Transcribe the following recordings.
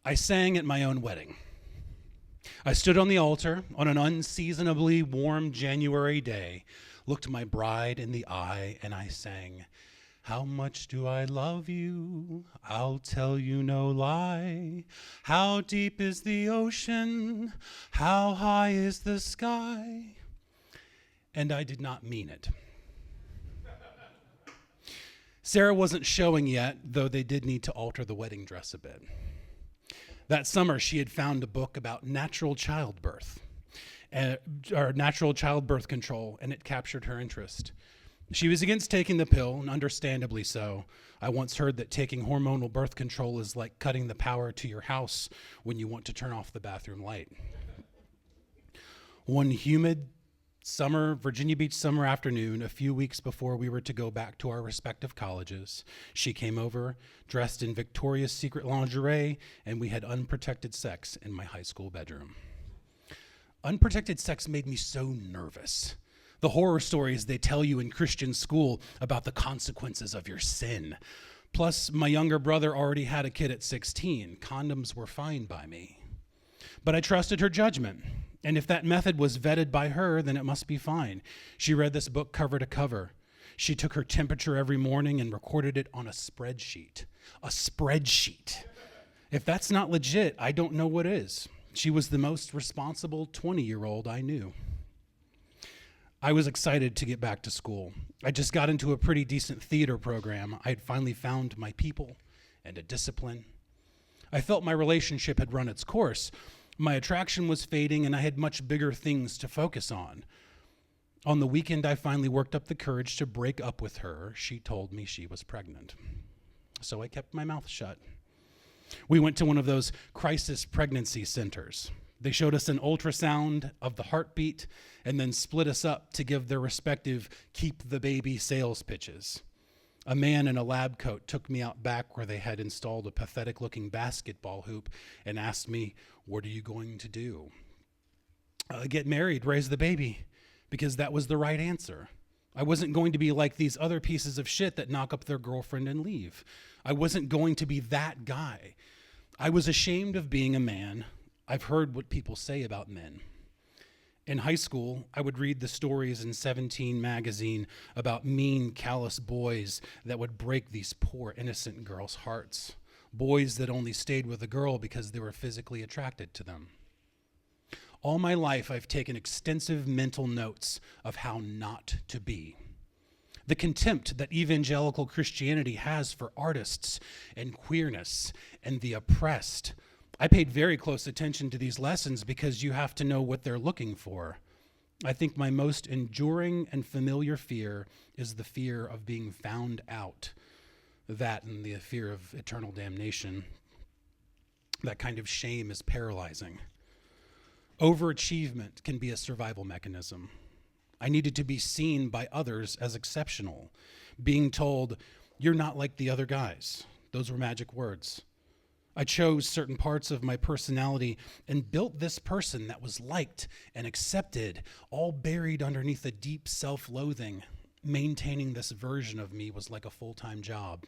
I sang at my own wedding. I stood on the altar on an unseasonably warm January day, looked my bride in the eye, and I sang, "How much do I love you? I'll tell you no lie. How deep is the ocean? How high is the sky?" And I did not mean it. Sarah wasn't showing yet, though they did need to alter the wedding dress a bit. That summer, she had found a book about natural childbirth, or natural childbirth control, and it captured her interest. She was against taking the pill, and understandably so. I once heard that taking hormonal birth control is like cutting the power to your house when you want to turn off the bathroom light. One humid Virginia Beach summer afternoon, a few weeks before we were to go back to our respective colleges, she came over, dressed in Victoria's Secret lingerie, and we had unprotected sex in my high school bedroom. Unprotected sex made me so nervous. The horror stories they tell you in Christian school about the consequences of your sin. Plus, my younger brother already had a kid at 16. Condoms were fine by me. But I trusted her judgment. And if that method was vetted by her, then it must be fine. She read this book cover to cover. She took her temperature every morning and recorded it on a spreadsheet. A spreadsheet. If that's not legit, I don't know what is. She was the most responsible 20-year-old I knew. I was excited to get back to school. I just got into a pretty decent theater program. I had finally found my people and a discipline. I felt my relationship had run its course. My attraction was fading, and I had much bigger things to focus on. On the weekend, I finally worked up the courage to break up with her. She told me she was pregnant. So I kept my mouth shut. We went to one of those crisis pregnancy centers. They showed us an ultrasound of the heartbeat and then split us up to give their respective keep the baby sales pitches. A man in a lab coat took me out back where they had installed a pathetic-looking basketball hoop and asked me, "What are you going to do?" Get married, raise the baby, because that was the right answer. I wasn't going to be like these other pieces of shit that knock up their girlfriend and leave. I wasn't going to be that guy. I was ashamed of being a man. I've heard what people say about men. In high school, I would read the stories in 17 magazine about mean, callous boys that would break these poor, innocent girls' hearts. Boys that only stayed with a girl because they were physically attracted to them. All my life, I've taken extensive mental notes of how not to be. The contempt that evangelical Christianity has for artists and queerness and the oppressed. I paid very close attention to these lessons because you have to know what they're looking for. I think my most enduring and familiar fear is the fear of being found out. That and the fear of eternal damnation. That kind of shame is paralyzing. Overachievement can be a survival mechanism. I needed to be seen by others as exceptional. Being told, "You're not like the other guys." Those were magic words. I chose certain parts of my personality and built this person that was liked and accepted, all buried underneath a deep self-loathing. Maintaining this version of me was like a full-time job.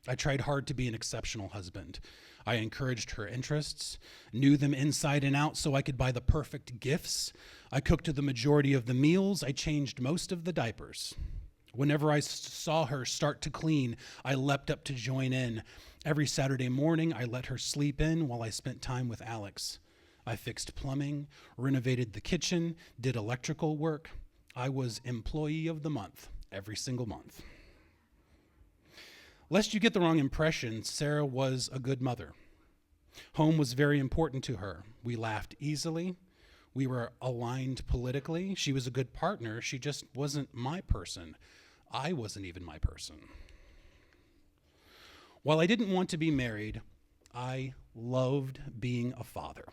I tried hard to be an exceptional husband. I encouraged her interests, knew them inside and out so I could buy the perfect gifts. I cooked the majority of the meals. I changed most of the diapers. Whenever I saw her start to clean, I leapt up to join in. Every Saturday morning, I let her sleep in while I spent time with Alex. I fixed plumbing, renovated the kitchen, did electrical work. I was employee of the month, every single month. Lest you get the wrong impression, Sarah was a good mother. Home was very important to her. We laughed easily. We were aligned politically. She was a good partner. She just wasn't my person. I wasn't even my person. While I didn't want to be married, I loved being a father.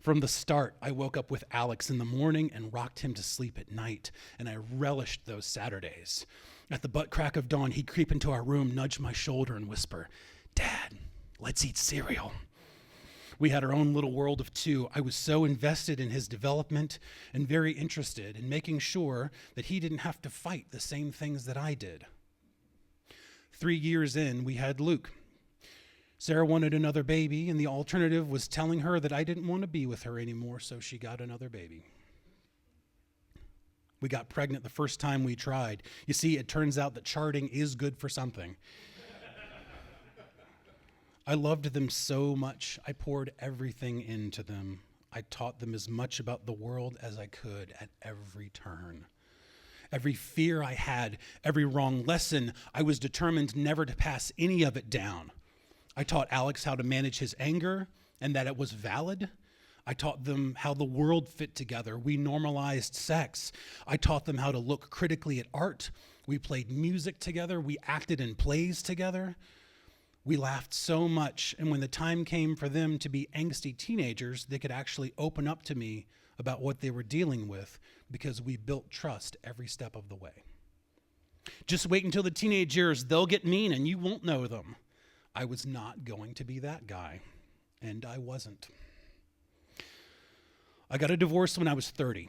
From the start, I woke up with Alex in the morning and rocked him to sleep at night, and I relished those Saturdays. At the butt crack of dawn, he'd creep into our room, nudge my shoulder, and whisper, "Dad, let's eat cereal." We had our own little world of two. I was so invested in his development and very interested in making sure that he didn't have to fight the same things that I did. 3 years in, we had Luke. Sarah wanted another baby, and the alternative was telling her that I didn't want to be with her anymore, so she got another baby. We got pregnant the first time we tried. You see, it turns out that charting is good for something. I loved them so much, I poured everything into them. I taught them as much about the world as I could at every turn. Every fear I had, every wrong lesson, I was determined never to pass any of it down. I taught Alex how to manage his anger and that it was valid. I taught them how the world fit together. We normalized sex. I taught them how to look critically at art. We played music together. We acted in plays together. We laughed so much, and when the time came for them to be angsty teenagers, they could actually open up to me about what they were dealing with because we built trust every step of the way. Just wait until the teenage years, they'll get mean and you won't know them. I was not going to be that guy, and I wasn't. I got a divorce when I was 30.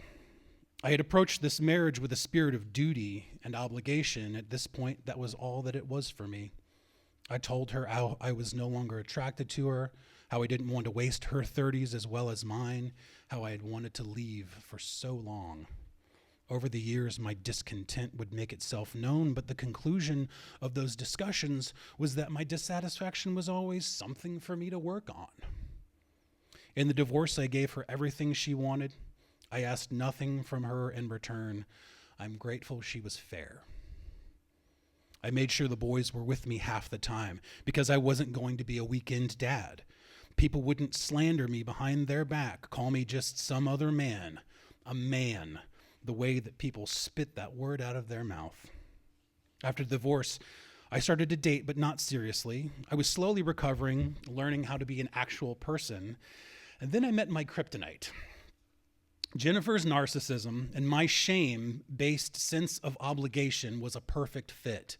I had approached this marriage with a spirit of duty and obligation. At this point, that was all that it was for me. I told her how I was no longer attracted to her, how I didn't want to waste her 30s as well as mine, how I had wanted to leave for so long. Over the years, my discontent would make itself known, but the conclusion of those discussions was that my dissatisfaction was always something for me to work on. In the divorce, I gave her everything she wanted. I asked nothing from her in return. I'm grateful she was fair. I made sure the boys were with me half the time because I wasn't going to be a weekend dad. People wouldn't slander me behind their back, call me just some other man, a man, the way that people spit that word out of their mouth. After the divorce, I started to date, but not seriously. I was slowly recovering, learning how to be an actual person, and then I met my kryptonite. Jennifer's narcissism and my shame-based sense of obligation was a perfect fit.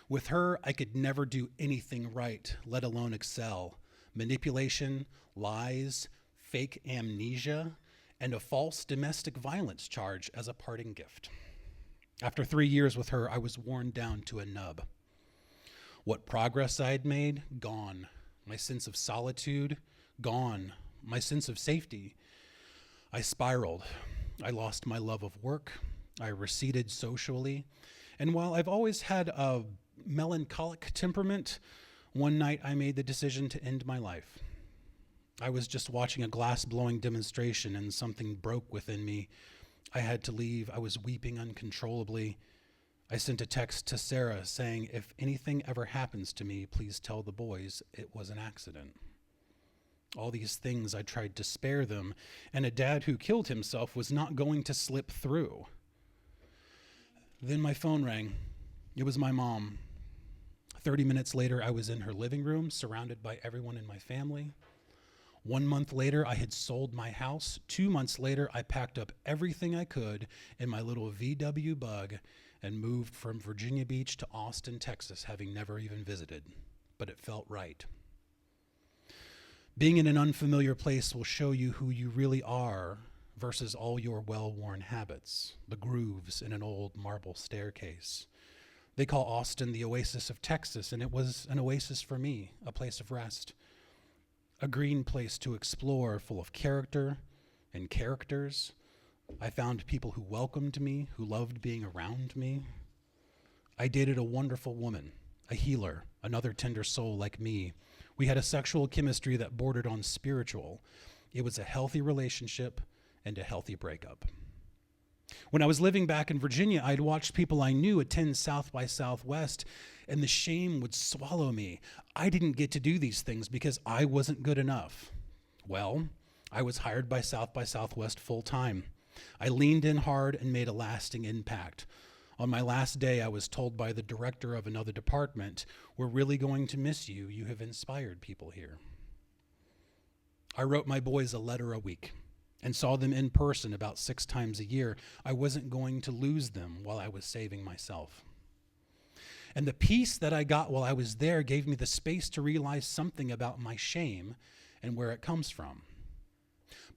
With her, I could never do anything right, let alone excel. Manipulation, lies, fake amnesia, and a false domestic violence charge as a parting gift. After 3 years with her, I was worn down to a nub. What progress I had made, gone. My sense of solitude, gone. My sense of safety. I spiraled. I lost my love of work. I receded socially. And while I've always had a melancholic temperament, one night I made the decision to end my life. I was just watching a glass-blowing demonstration and something broke within me. I had to leave. I was weeping uncontrollably. I sent a text to Sarah saying, if anything ever happens to me, please tell the boys it was an accident. All these things I tried to spare them, and a dad who killed himself was not going to slip through. Then my phone rang. It was my mom. 30 minutes later, I was in her living room, surrounded by everyone in my family. 1 month later, I had sold my house. 2 months later, I packed up everything I could in my little VW Bug and moved from Virginia Beach to Austin, Texas, having never even visited. But it felt right. Being in an unfamiliar place will show you who you really are versus all your well-worn habits, the grooves in an old marble staircase. They call Austin the oasis of Texas, and it was an oasis for me, a place of rest. A green place to explore, full of character and characters. I found people who welcomed me, who loved being around me. I dated a wonderful woman, a healer, another tender soul like me. We had a sexual chemistry that bordered on spiritual. It was a healthy relationship and a healthy breakup. When I was living back in Virginia, I'd watched people I knew attend South by Southwest, and the shame would swallow me. I didn't get to do these things because I wasn't good enough. Well, I was hired by Southwest full time. I leaned in hard and made a lasting impact. On my last day, I was told by the director of another department, "We're really going to miss you. You have inspired people here." I wrote my boys a letter a week and saw them in person about 6 times a year. I wasn't going to lose them while I was saving myself. And the peace that I got while I was there gave me the space to realize something about my shame and where it comes from.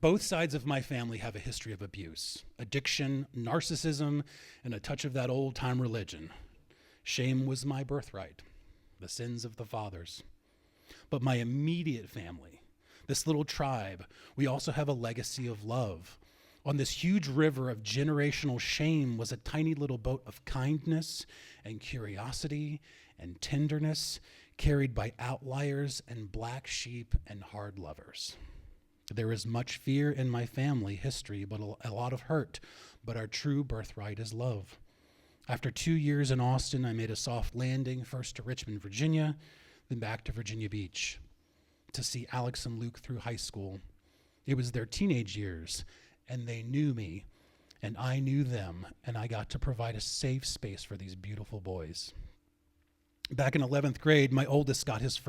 Both sides of my family have a history of abuse, addiction, narcissism, and a touch of that old-time religion. Shame was my birthright, the sins of the fathers. But my immediate family, this little tribe, we also have a legacy of love. On this huge river of generational shame was a tiny little boat of kindness and curiosity and tenderness carried by outliers and black sheep and hard lovers. There is much fear in my family history, but a lot of hurt, but our true birthright is love. After 2 years in Austin, I made a soft landing, first to Richmond, Virginia, then back to Virginia Beach to see Alex and Luke through high school. It was their teenage years, and they knew me, and I knew them, and I got to provide a safe space for these beautiful boys. Back in 11th grade, my oldest got into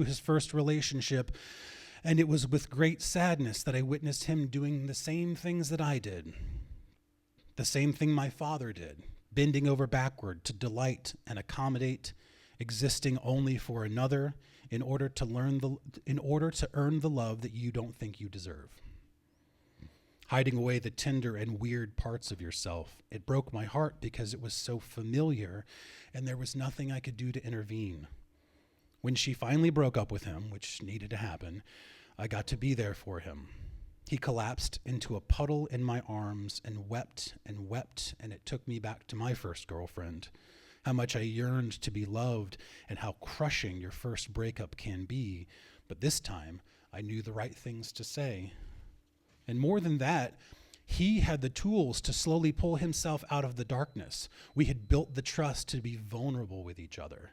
his first relationship, and it was with great sadness that I witnessed him doing the same things that I did, the same thing my father did, bending over backward to delight and accommodate, existing only for another in order to earn the love that you don't think you deserve. Hiding away the tender and weird parts of yourself. It broke my heart because it was so familiar and there was nothing I could do to intervene. When she finally broke up with him, which needed to happen, I got to be there for him. He collapsed into a puddle in my arms and wept, and it took me back to my first girlfriend. How much I yearned to be loved and how crushing your first breakup can be. But this time, I knew the right things to say. And more than that, he had the tools to slowly pull himself out of the darkness. We had built the trust to be vulnerable with each other.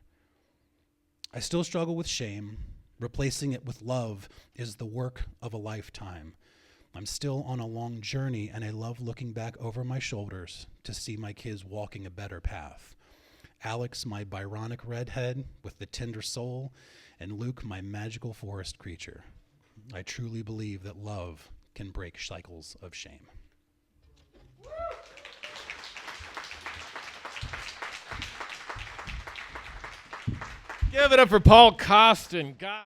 I still struggle with shame. Replacing it with love is the work of a lifetime. I'm still on a long journey, and I love looking back over my shoulders to see my kids walking a better path. Alex, my Byronic redhead with the tender soul, and Luke, my magical forest creature. I truly believe that love can break cycles of shame. Give it up for Paul Costen. God.